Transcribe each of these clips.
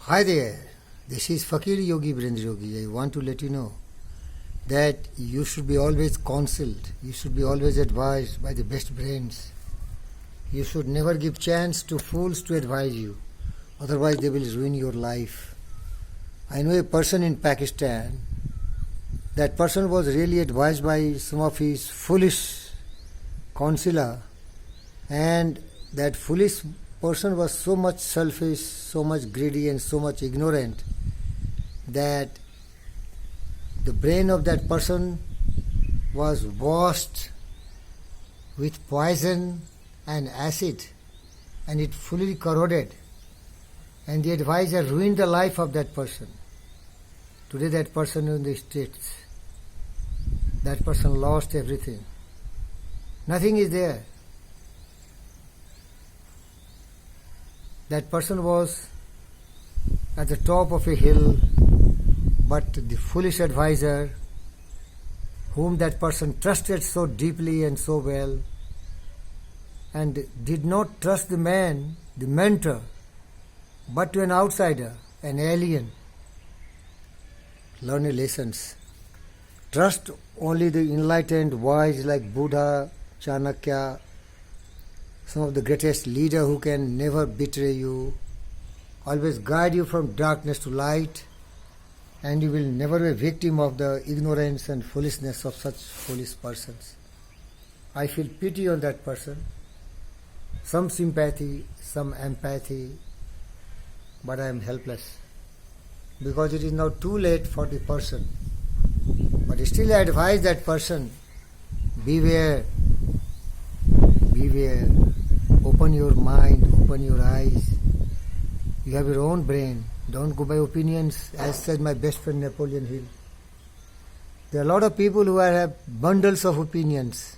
Hi there, this is Fakir Yogi Virendra Yogi. I want to let you know that you should be always counseled, you should be always advised by the best brains. You should never give chance to fools to advise you, otherwise they will ruin your life. I know a person in Pakistan. That person was really advised by some of his foolish counselor, and that foolish person was so much selfish, so much greedy, and so much ignorant that the brain of that person was washed with poison and acid, and it fully corroded, and the advisor ruined the life of that person. Today that person is in the streets. That person lost everything. Nothing is there. That person was at the top of a hill, but the foolish advisor, whom that person trusted so deeply and so well, and did not trust the man, the mentor, but to an outsider, an alien. Learn lessons. Trust only the enlightened, wise like Buddha, Chanakya, some of the greatest leader who can never betray you, always guide you from darkness to light, and you will never be a victim of the ignorance and foolishness of such foolish persons. I feel pity on that person, some sympathy, some empathy, but I am helpless because it is now too late for the person. But still I advise that person, beware, beware, open your mind, open your eyes. You have your own brain. Don't go by opinions, as said my best friend Napoleon Hill. There are a lot of people who have bundles of opinions,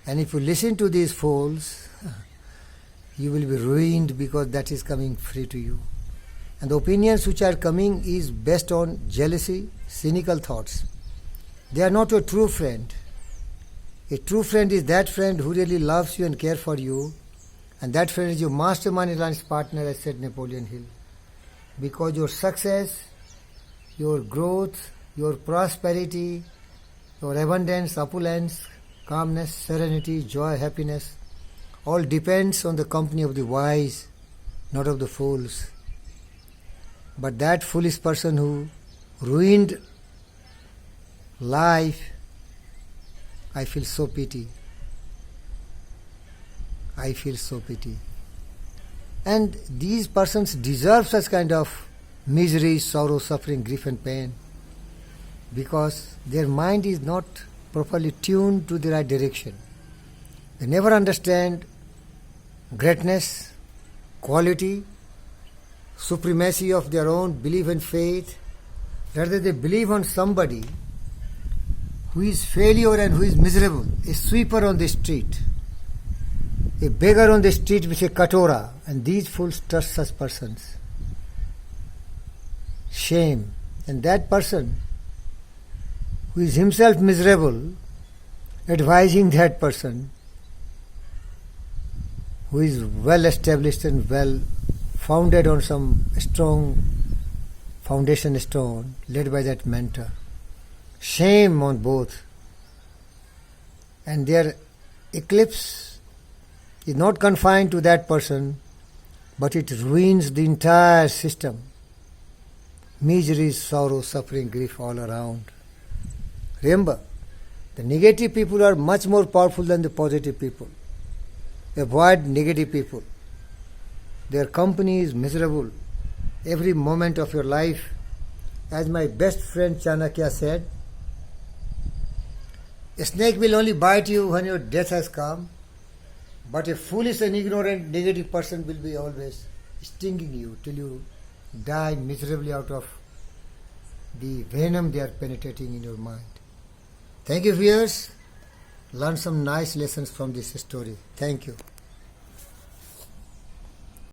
and if you listen to these fools, you will be ruined because that is coming free to you. And the opinions which are coming is based on jealousy, cynical thoughts. They are not a true friend. A true friend is that friend who really loves you and cares for you, and that friend is your mastermind alliance partner, as said Napoleon Hill. Because your success, your growth, your prosperity, your abundance, opulence, calmness, serenity, joy, happiness, all depends on the company of the wise, not of the fools. But that foolish person who ruined life, I feel so pity. I feel so pity. And these persons deserve such kind of misery, sorrow, suffering, grief and pain because their mind is not properly tuned to the right direction. They never understand greatness, quality, supremacy of their own belief and faith. Rather they believe on somebody who is failure and who is miserable, a sweeper on the street, a beggar on the street with a katora, and these fools trust such persons. Shame. And that person who is himself miserable, advising that person who is well established and well founded on some strong foundation stone, led by that mentor. Shame on both. And their eclipse is not confined to that person, but it ruins the entire system. Misery, sorrow, suffering, grief all around. Remember, the negative people are much more powerful than the positive people. Avoid negative people. Their company is miserable every moment of your life. As my best friend Chanakya said, a snake will only bite you when your death has come, but a foolish and ignorant negative person will be always stinging you till you die miserably out of the venom they are penetrating in your mind. Thank you, viewers. Learn some nice lessons from this story. Thank you.